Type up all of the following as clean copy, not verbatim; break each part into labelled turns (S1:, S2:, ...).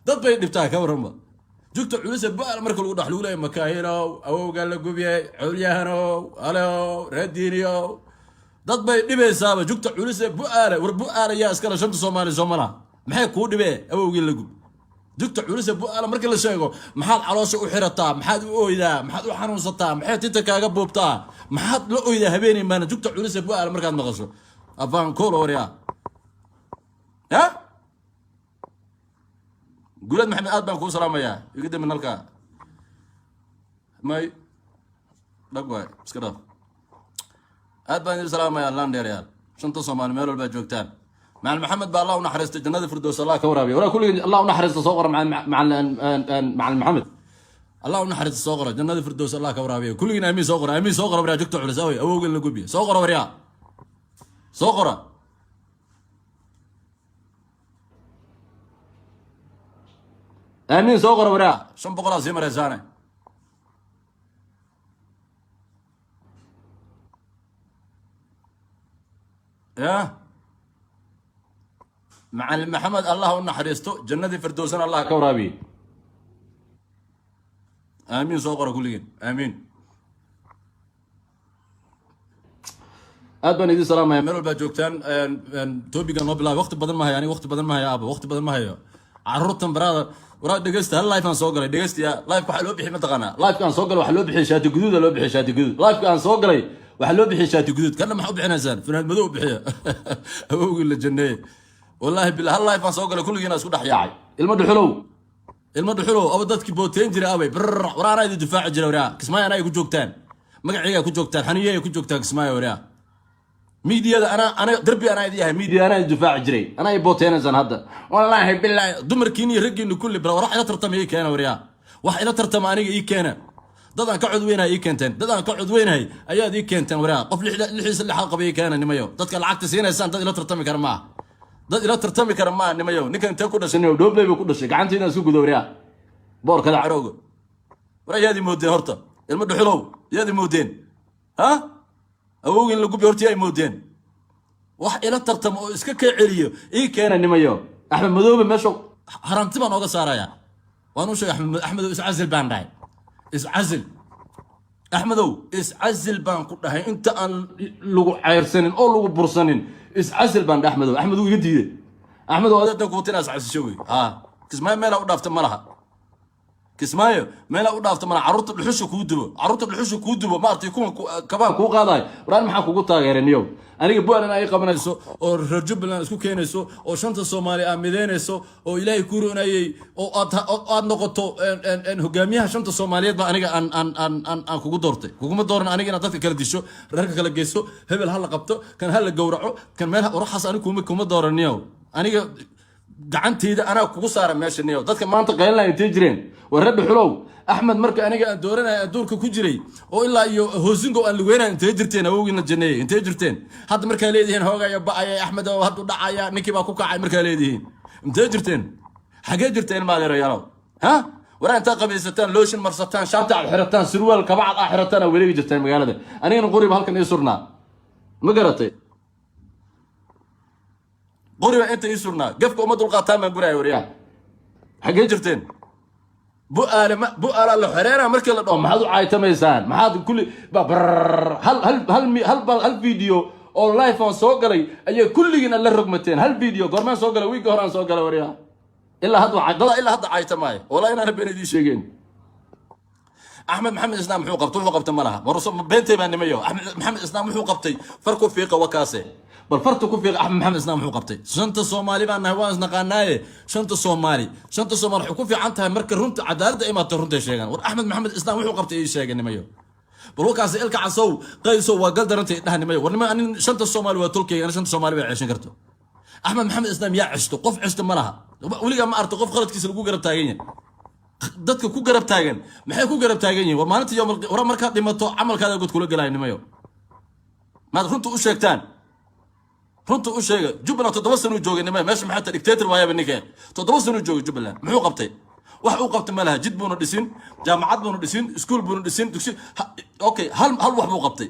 S1: dad bay dhibtaa ka warrama jugta culus baal marka lagu dhax lagu leeyahay makaahino awowga la gubiyay cawliyahano alo raadiiniyo dad bay dhibaysaaba jugta culus bu'aala war bu'aala yaa iskala shanta Soomaali Soomala maxay ku dhibee awowgii la gub jugta culus bu'aala marka la sheego maxaad caloosha u xirataa maxaad u ooydaa maxaad u xanuunsataa maxay tinta kaaga boobtaa maxaad la ooydaa habeenay maana jugta culus bu'aala markaad maqasho afaan kooloriya ha قولت محمد آدم كون سلام يا يقدم من الكا ماي دقوا بس كده آدم سلام يا لاند يا ريال شنطة صومال ميرو الباجوكتان مع محمد بالله ونحرست الجنة الفردوس الله كورابي ولا كل الله ونحرست الصغر مع محمد الله ونحرست الصغر الجنة الفردوس الله كورابي كل امين صغر وريا جوكتو على سوي او قل لقبي صغر وريا صغر امين صغر ورا شن بقول زي مرزانه يا مع محمد الله ونحرسته جنة فردوسنا الله كورابي امين صغر كلين امين ادبن يدي سلام يا ميرو باجوكتان توبي كان بلا وقت بدل ما هي يعني وقت بدل ما هي ابا وقت بدل ما هي عرضتم برادر ورا دغست هل لايف ان سو غلay دغست يا لايف waxa loo bixi ma taqana لايف kan soo galay waxa loo bixi shaati guduud loo bixi shaati guduud لايف kan soo galay waxa loo bixi shaati guduud kana maxuu bixinaysan fanaad madow bixiya awowgi la jannay wallahi billahi hal لايف an soo galay kulligiina isku dhax yaacay ilmo dhuxulow aba dadkii booteen jiray abay waraana idin difaac jiray waraa kismaayo anay ku joogtaan magaciiga ku joogtaan xaniyeey ku joogtaan kismaayo waraa ميديا انا دربي انا ايديها ميديا انا دفاع جري انا بوتين زين هذا والله بالله دمر كيني رجل كل بلا راح الى ترتم اي كان وريا واح الى ترتم اني اي كان ددان كعد وين اي كنتن ددان كعد وين هي ايا دي كنتن وريا قف لحيس اللي حلقه بي كان نميو ددك لعقت سينيسان دد الى ترتم كرما دد الى ترتم كرما نميو نكن انت ku dhashay doobley ku dhashay gacantiina isku gudo وريا boor kala caroogo وريا دي مودين horta ilmo dhuxulow yaadi moodeen ha awowgin lagu biirtay ay moodeen wax ila tartamo oo iska ka celiyo ii keena nimayo axmed madoobe meesho haranti baan oga saaraya waan u sheegay axmed iscazil baan dhahay iscazil axmedow iscazil baan ku dhahay inta aan lagu ceyrsanin oo lagu bursanin iscazil baan dhahay axmedow iga diiday axmedow aad ku tinaas casisho wey ha kismaayo meel u dhaafta malaha kismaayo meel u dhaafta malaha carruurta dhuxusha ku dubo ma artay kuwa kabaan ku qaaday waraan maxaa kugu taageeraniyo aniga buulan ay qabanayso oo rajublan isku keenayso oo shanta Soomaali amideynayso oo Ilaahay ku roonayay oo aad noqoto hogaamiyaha shanta Soomaaliyeed ba aniga aan kugu doortay kuguma dooran aniga inaad dadka kala disho reerka kala geyso hebel hal la qabto kan hal la gowraco kan meel ruuxaas aniga kuma dooraniyo aniga gacanteyda ana kugu saaran meesha niyo dadka maanta qeylna intee jireen warad xulow axmed marka aniga aan dooranay aduurka ku jiray oo ilaa iyo hoosingo aan lugeynaa intee jirteen awowgiina janneey intee jirteen hadda marka leedihiin hoogaya ba'ay axmed oo haddu dhacaya ninkii baa ku kacay marka leedihiin intee jirteen xagee jirteen maadeerayaal ha wara inta qabiisataan looshin marsataan shaabta xirataan surwaal kabacad xirataan waliga jirteen magaalada anigana qoriba halkan ii surnaa ma garatay qoriba inta ii surnaa gafka ummadul qaataan ma guray wariyaa xagee jirteen بؤال الله حريرة مركل الله ما حد عايته ميزان ما حد كل هل فيديو أو لايف عن سوقري أي كل جنا الله رقمتين هل فيديو قرمان سوقري ويجي هران سوقري وريا إلا هذا عايته معي والله أنا بين دي شيئين أحمد محمد إسلام حقوق قبته ملها ورسول بنتي بني ميو أحمد محمد إسلام حقوق قبتي فرقوا فيق وكاسه بالفرق كوفي احمد محمد اسلام حقوق قبتي شنت الصومالي بان هواز نقاناي شنت الصومالي حكومه في عنتها مركز رنت عداله ايما ترنت شيغان ور احمد محمد اسلام وحو قبتي اي شيغان نميو بروكاس الك عصو قيسو وقل درنتي دهن نميو ورنما ان شنت الصومالي وتركي انا شنت الصومالي بي عيشن كرتو احمد محمد اسلام يا عشتو قف عشتو ملها وليغا ما ارتو قف خلدكيس لو غرب تاغين dadka ku garab taagan maxay ku garab taagan yihiin war maalinta yoom war marka dhimato amalkaada gud kula galay nimayo ma runtu u sheegtaan runta u sheega Jubbaland 7 sano joogay nimayo meesha maxaa dictator waayaba ninka 7 sano joogay Jubbaland muxuu qabtay wax uu qabtay malaha jid buuna dhisin jaamacad buuna dhisin iskuul buuna dhisin dugsi okay hal wax buu qabtay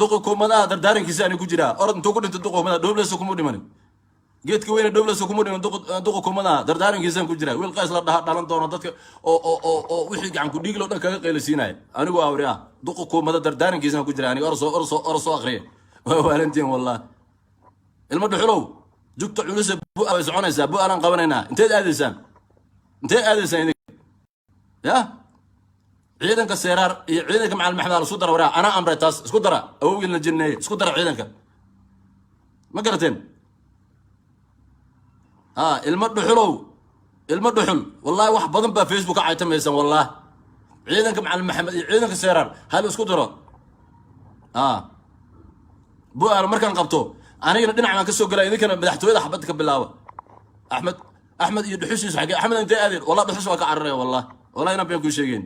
S1: duqi kuumadaha dardaarankiisa ani ku jiraa orod intuu ku dhintay duqi kuumadaha dhowleysa kuma dhimanin geedka weyne dhowleysa kuma dhiman duqi kuumadaha dardaarankiisaan ku jiraa wiil qays la dhalan doono dadka oo wixii gacan ku dhiig loo dhan kaga qaylasiinaya anigu awri ah duqi kuumada dardaarankiisaan ku jiraa aniga orso akhriye waa waalantiin wallahi ilma dhuxulow jugta culus bu'a way soconaysaa bu'aalan qabanaynaa inteed aadaysaan ya ciidanka seeraar iyo ciidanka macalin maxmed isku dara waraa anaa amray taas isku dara awowgiina jinneeye isku dara ciidanka ma garateen ilma dhuxul wallahi wax badan baa facebook ka caytamaysan wallahi ciidanka macalin maxamed iyo ciidanka seeraar hal isku daro bu'aal markaan qabto anigana dhinac baan ka soo galay idinkana madaxtooyada xabad ka bilaaba axmed iyo dhuxushiisu xagee axmed intee aadeen wallahi dhuxush waa ka cararaya wallahi inaan been kuu sheegeen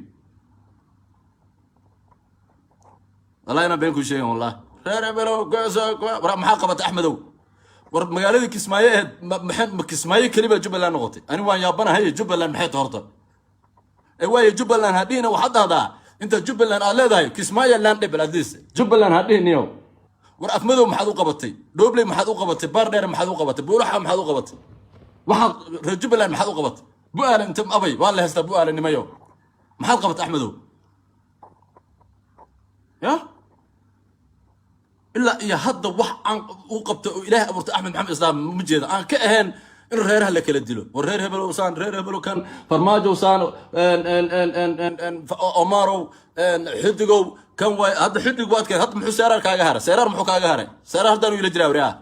S1: wallahi reer below maxaa qabatay axmedow war magaaladii kismaayo ahayd kismaayo keliba jubbaland noqotay ani waan yaabanahay jubbaland maxay tahay horta waayo jubbaland hadhiina waxaad dhahdaa inta jubbaland aad leedahay kismaayo land dhibel adis jubbaland hadhiiniyo war afmadow maxaad u qabatay dhobley maxaad u qabatay baardheer maxaad u qabatay buulaxa maxaad u qabatay waxaad reer jubbaland maxaad u qabatay bu'aale inta abay waa la haystaa bu'aale nimayo maxaad qabatay axmedow ya ilaa iyo hadda wax aan u qabta oo ilaahay abuurtay axmed maxamed islaam ma jeeda aan ka ahayn in reeraha la kala dilo war reer hebelow saan reer hebelow kan farmaajo saan omarow xidigow kan way hadda xidig waad keen hadda muxuu seeraar kaaga haray seeraar muxuu kaaga haray seeraar hadda anu ila jiraa wariyaa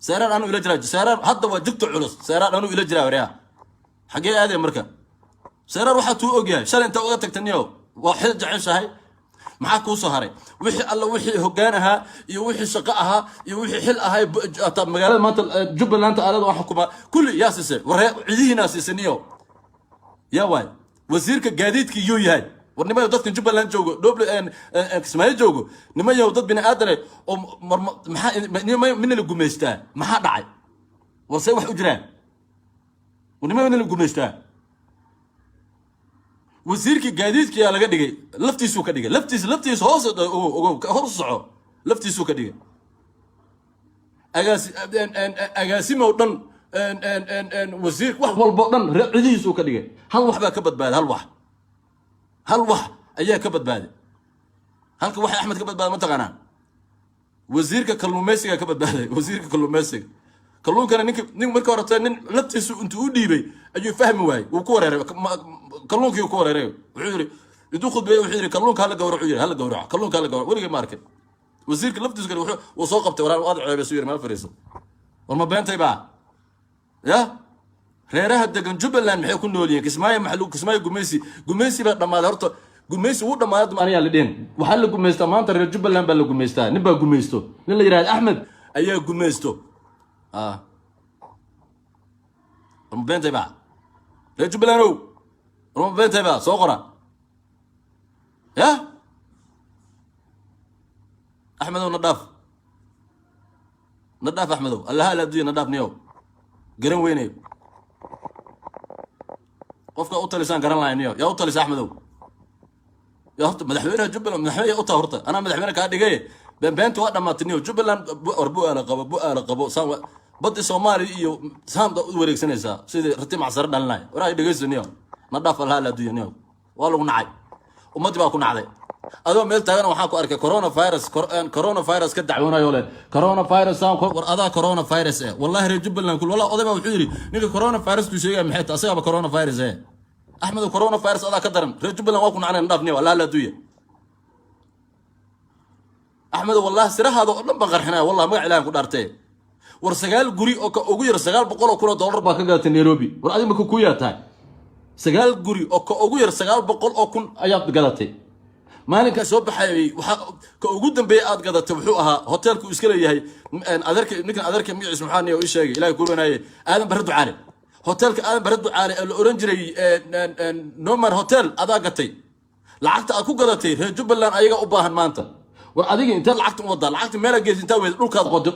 S1: seeraar anu ila jiraa seeraar hadda waa jugta culus seeraar anu ila jiraa wariyaa xagee aadee marka seeraar waxaa tuu ogyahay shalay inta uga tagtaniyo waa xil jeceshahay maxaa kuu soo haray wixii alla wixii hoggaan ahaa iyo wixii shaqo ahaa iyo wixii xil ahay magaalada maanta jubbaland aalada waa xukuma kulli yaa siisay waree cidihiinaa siisaniyo yaa waay wasiirka gaadiidka yuu yahay war nimayo dadkan jubbaland joogo dhoble kismaayo joogo nimayo dad bini aadane oo maxaa mina la gumaystaa maxaa dhacay war see wax u jiraan war nimayo mina la gumaystaa wasiirka gaadiidka yaa laga dhigay laftiisuu ka dhigay laftiis hoos hor soco laftiisuu ka dhigay agaasimow dhan wasiir wax walbo dhan cidihiisuu ka dhigay hal wax baa ka badbaaday hal wax ayaa ka badbaaday halka waxa axmed ka badbaaday ma taqaanaa wasiirka kalluumaysiga ka badbaaday wasiirka kalluumaysiga kalluunkana nin marka horta nin laftiisu intuu u dhiibay ayuu fahmi waayey wuu ku wareeray kalluunkii ku wareeray wuxuu yiri iduu khudbay wuxuu yiri kalluunka hala gowraco yiri hala gowraco kalluunka hala gowraco weliga ma arkin wasiirka laftiisu kale wuxuu soo qabtay walaal waad ceebayso yiri ma fariiso war ma beentay baa ya reeraha degan jubbaland maxay ku nool yihiin kismaayo gumeysi baa dhamaaday horta gumeysi wuu dhamaaday aniga la dheen waxa la gumeystaa maanta reer jubbaland baa la gumeystaa nin baa gumeysto nin la yiraahdo axmed ayaa gumeysto ma beentay baa reer jubbaland ma beentay baa soo qora ya axmedow nadhaaf axmedow allaha la adduunya nadhaaf niyow garan weynayo qofka u talisaan garan lahayn niyo yaa u talisa axmedow yaa horta madaxweynaha jubbaland madaxweyne u taa horta anaa madaxweyne kaa dhigay beenta waa dhamaatay niyo jubbaland war bu'aala qabo saan baddi soomaaliya iyo saamda u wareegsanaysaa sidii rati macsaro dhalinaya war ay dhegeyso niyo نداف الله لا دنيا والله نعي ومدي بقى كنا عليه adoo meel taagan waxaan ku arkay corona virus ka dacwoonayo le corona virus aan war adaa corona virus wallahi reer Jubbaland kul wala odayba wuxuu yiri ninka corona virus tu sheegay maxay tahay asagaba corona virus Ahmed corona virus adaa ka daran reer Jubbaland waa ku nacnay dhaafnay wala la duuya Ahmed wallahi sirahaada oo dhan ba qarxinaa wallahi magac ilaahay ku dhaartay war sagaal guri oo ugu yar 900 kun dollar baa ka gaatay Nairobi war adima ku yaataay sagaal guri oo ugu yar 900 kun ayaad gadatay maalinka soo baxay waxa ka ugu dambeeyay aad gadatay wuxuu ahaa hotelku iska leeyahay ninkan adeerka magaciisa maxaa niyo sheegay ilaahay ku wanaayay aadan baradu caali hotelka aadan baradu caali ee la oran jiray Nomar Hotel adaa gatay lacagta aad ku gadatay reer Jubbaland ayaga u baahan maanta war adiga inta lacagta wada lacagta meel gees inta weed dhulkaad qoday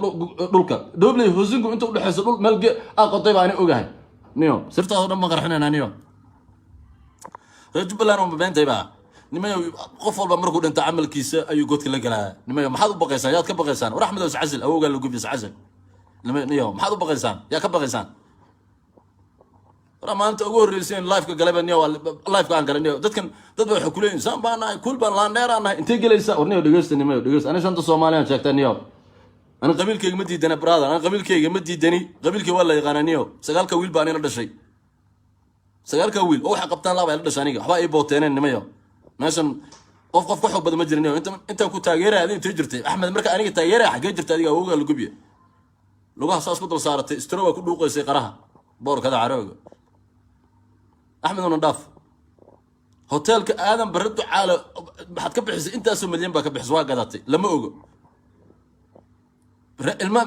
S1: dhulka doobley hoosinku inta u dhaxayso dhul meel aad qoday baan ogahay niyo sirtaada dhan ma qarxinayna niyo reer Jubbaland oo beentay baa nimayo qof walba markuu dhinta amalkiisa ayuu godka la galaa nimayo maxaad u baqaysaan yaad ka baqaysaan war Axmed Iscasal awooga la gubis Iscasal nimayo maxaad u baqaysaan yaa ka baqaysaan war maanta ugu horeyseen live ka galay niyo live ka aan galay niyo dadkan dad waxay ku leeyihiin saan baan nahay kul baan laan dheeraanahay intee galaysa war niyo dhageysta nimayo dhageysta ana shanta Soomaaliyan sheegtay niyo ana qabiilkayga ma diidana brother ana qabiilkayga ma diidani qabiilkay waa la yaqaan niyo sagaalka wiil baan ina dhashay sagaalka wiil oo waxa qabtaan laba ila dhashay aniga waxba ay booteeneen nimayo meeshan qof ku xog badan ma jirin inta ku taageeray adin inta jirtay Axmed marka aniga taageeray xagee jirtay adiga awooga la gubiye lugaha saas ku dul saaratay istrowa ku dhuuqaysay qaraha boorkada carooga Axmed oo ndaaf hotelka aadan baradu caala maxad ka bixisay intaas oo milyan baa ka bixis waa gadatay lama ogo ilma